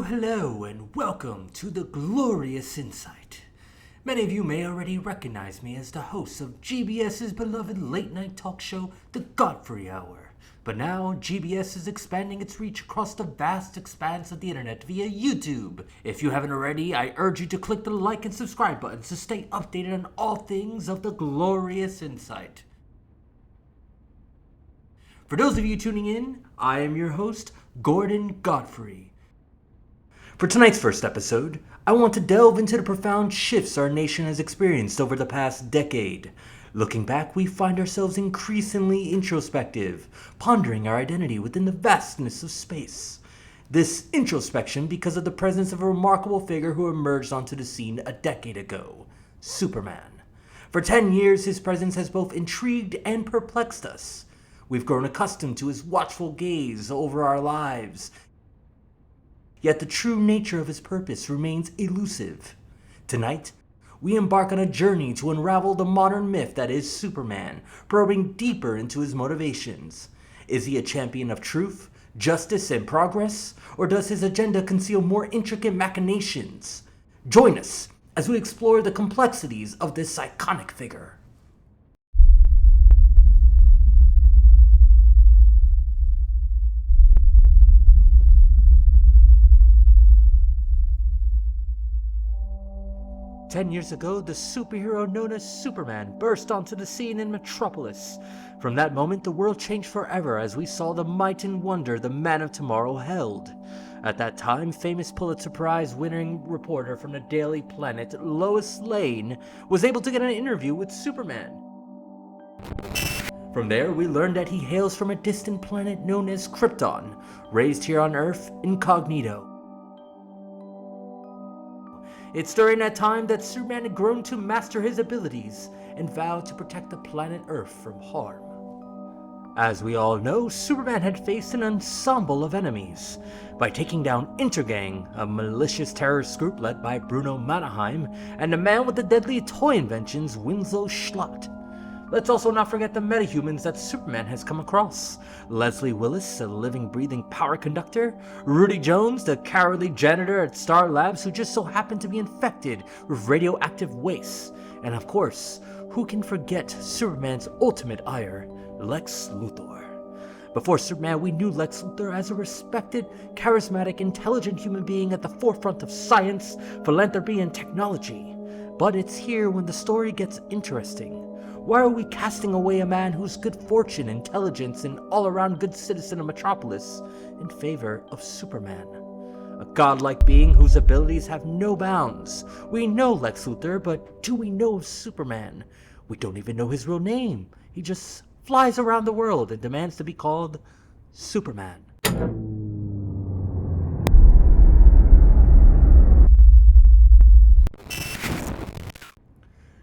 Hello, and welcome to the Glorious Insight. Many of you may already recognize me as the host of GBS's beloved late-night talk show, the Godfrey Hour. But now, GBS is expanding its reach across the vast expanse of the internet via YouTube. If you haven't already, I urge you to click the like and subscribe buttons to stay updated on all things of the Glorious Insight. For those of you tuning in, I am your host, Gordon Godfrey. For tonight's first episode, I want to delve into the profound shifts our nation has experienced over the past decade. Looking back, we find ourselves increasingly introspective, pondering our identity within the vastness of space. This introspection because of the presence of a remarkable figure who emerged onto the scene a decade ago, Superman. For 10 years, his presence has both intrigued and perplexed us. We've grown accustomed to his watchful gaze over our lives, yet the true nature of his purpose remains elusive. Tonight, we embark on a journey to unravel the modern myth that is Superman, probing deeper into his motivations. Is he a champion of truth, justice, and progress, or does his agenda conceal more intricate machinations? Join us as we explore the complexities of this iconic figure. "10 years ago, the superhero known as Superman burst onto the scene in Metropolis. From that moment, the world changed forever as we saw the might and wonder the Man of Tomorrow held. At that time, famous Pulitzer Prize-winning reporter from the Daily Planet, Lois Lane, was able to get an interview with Superman. From there, we learned that he hails from a distant planet known as Krypton, raised here on Earth incognito. It's during that time that Superman had grown to master his abilities and vowed to protect the planet Earth from harm. As we all know, Superman had faced an ensemble of enemies. By taking down Intergang, a malicious terrorist group led by Bruno Mannheim, and the man with the deadly toy inventions, Winslow Schlatt. Let's also not forget the metahumans that Superman has come across. Leslie Willis, a living, breathing power conductor. Rudy Jones, the cowardly janitor at Star Labs who just so happened to be infected with radioactive waste. And of course, who can forget Superman's ultimate ire, Lex Luthor. Before Superman, we knew Lex Luthor as a respected, charismatic, intelligent human being at the forefront of science, philanthropy, and technology. But it's here when the story gets interesting. Why are we casting away a man whose good fortune, intelligence, and all-around good citizen of Metropolis in favor of Superman? A godlike being whose abilities have no bounds. We know Lex Luthor, but do we know of Superman? We don't even know his real name. He just flies around the world and demands to be called Superman.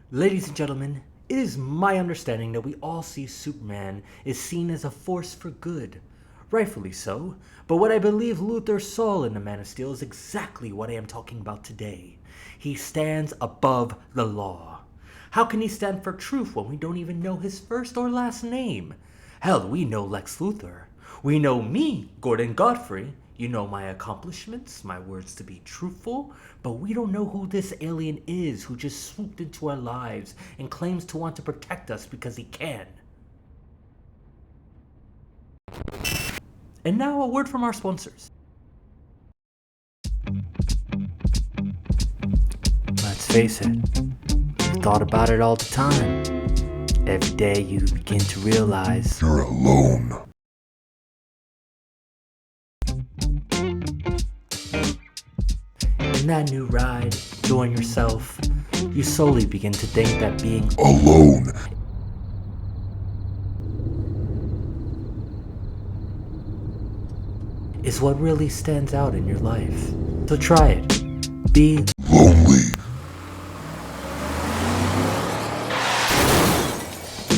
Ladies and gentlemen, it is my understanding that we all see Superman is seen as a force for good. Rightfully so, but what I believe Luthor saw in the Man of Steel is exactly what I am talking about today. He stands above the law. How can he stand for truth when we don't even know his first or last name? Hell, we know Lex Luthor. We know me, Gordon Godfrey. You know my accomplishments, my words to be truthful, but we don't know who this alien is who just swooped into our lives and claims to want to protect us because he can. And now a word from our sponsors. Let's face it, we thought about it all the time. Every day you begin to realize you're alone. In that new ride, enjoying yourself, you slowly begin to think that being Alone is what really stands out in your life. So try it. Be lonely.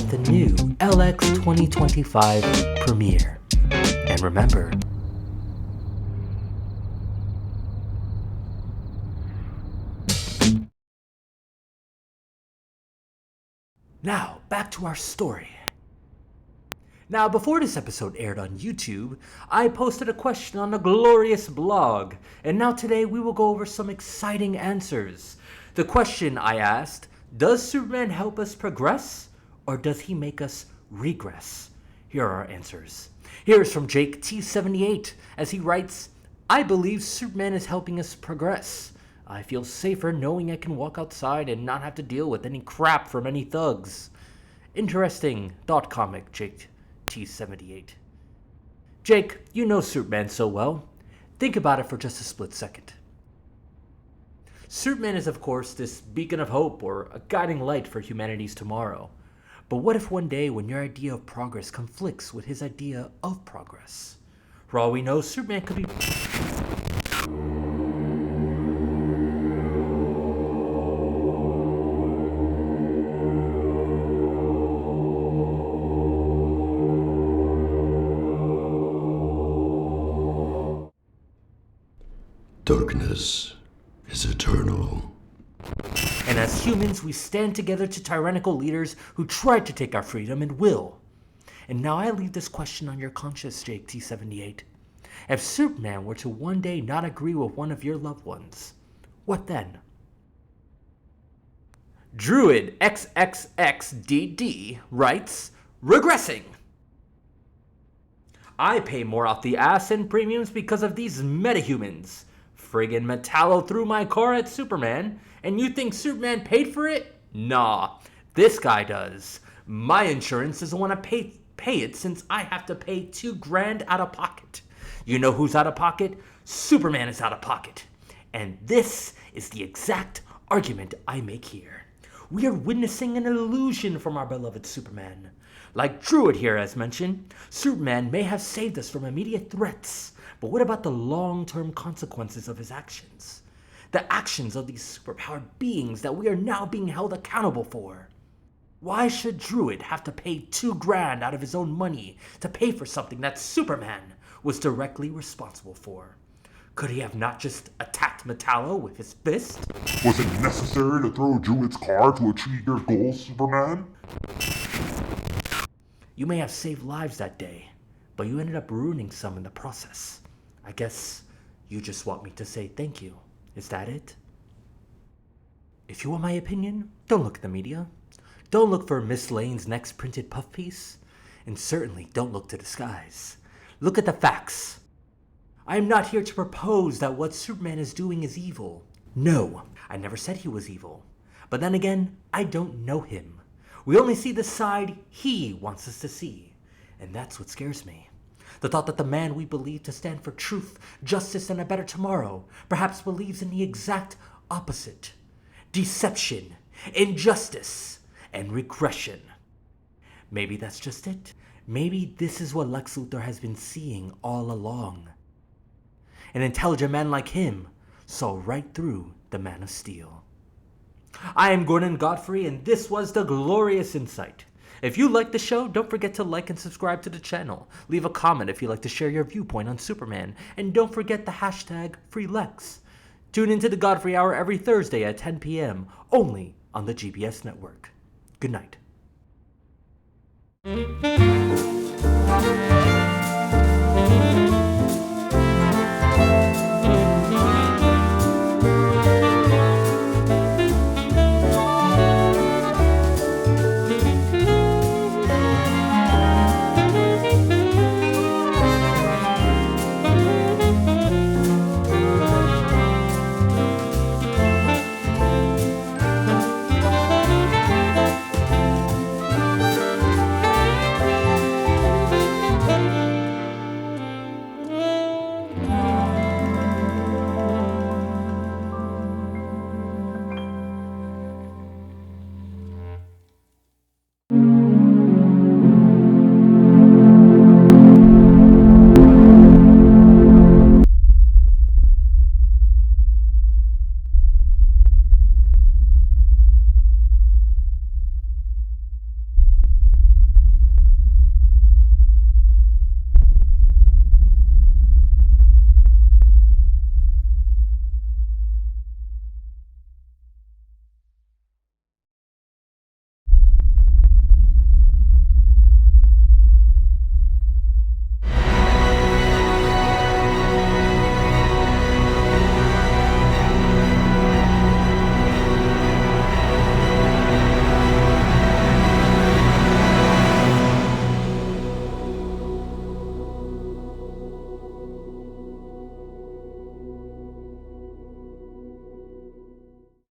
with the new LX 2025 Premiere. And remember, now, back to our story. Now, before this episode aired on YouTube, I posted a question on the glorious blog, and now today we will go over some exciting answers. The question I asked, does Superman help us progress, or does he make us regress? Here are our answers. Here's from Jake T78, as he writes, I believe Superman is helping us progress. I feel safer knowing I can walk outside and not have to deal with any crap from any thugs. Interesting thought comic, Jake T78. Jake, you know Superman so well. Think about it for just a split second. Superman is, of course, this beacon of hope or a guiding light for humanity's tomorrow. But what if one day when your idea of progress conflicts with his idea of progress? For all we know, Superman could be... Darkness is eternal. And as humans, we stand together to tyrannical leaders who tried to take our freedom and will. And now I leave this question on your conscience, Jake T78. If Superman were to one day not agree with one of your loved ones, what then? Druid XXXDD writes, regressing. I pay more off the ass in premiums because of these metahumans. Friggin' Metallo threw my car at Superman, and you think Superman paid for it? Nah, this guy does. My insurance doesn't want to pay it since I have to pay $2,000 out of pocket. You know who's out of pocket? Superman is out of pocket. And this is the exact argument I make here. We are witnessing an illusion from our beloved Superman. Like Druid here has mentioned, Superman may have saved us from immediate threats, but what about the long-term consequences of his actions? The actions of these superpowered beings that we are now being held accountable for. Why should Druid have to pay $2,000 out of his own money to pay for something that Superman was directly responsible for? Could he have not just attacked Metallo with his fist? Was it necessary to throw Druid's car to achieve your goals, Superman? You may have saved lives that day, but you ended up ruining some in the process. I guess you just want me to say thank you. Is that it? If you want my opinion, don't look at the media. Don't look for Miss Lane's next printed puff piece. And certainly don't look to the skies. Look at the facts. I am not here to propose that what Superman is doing is evil. No, I never said he was evil. But then again, I don't know him. We only see the side he wants us to see. And that's what scares me. The thought that the man we believe to stand for truth, justice, and a better tomorrow perhaps believes in the exact opposite. Deception, injustice, and regression. Maybe that's just it. Maybe this is what Lex Luthor has been seeing all along. An intelligent man like him saw right through the Man of Steel. I am Gordon Godfrey, and this was The Glorious Insight. If you like the show, don't forget to like and subscribe to the channel. Leave a comment if you'd like to share your viewpoint on Superman, and don't forget the hashtag FreeLex. Tune into the Godfrey Hour every Thursday at 10 p.m., only on the GBS Network. Good night.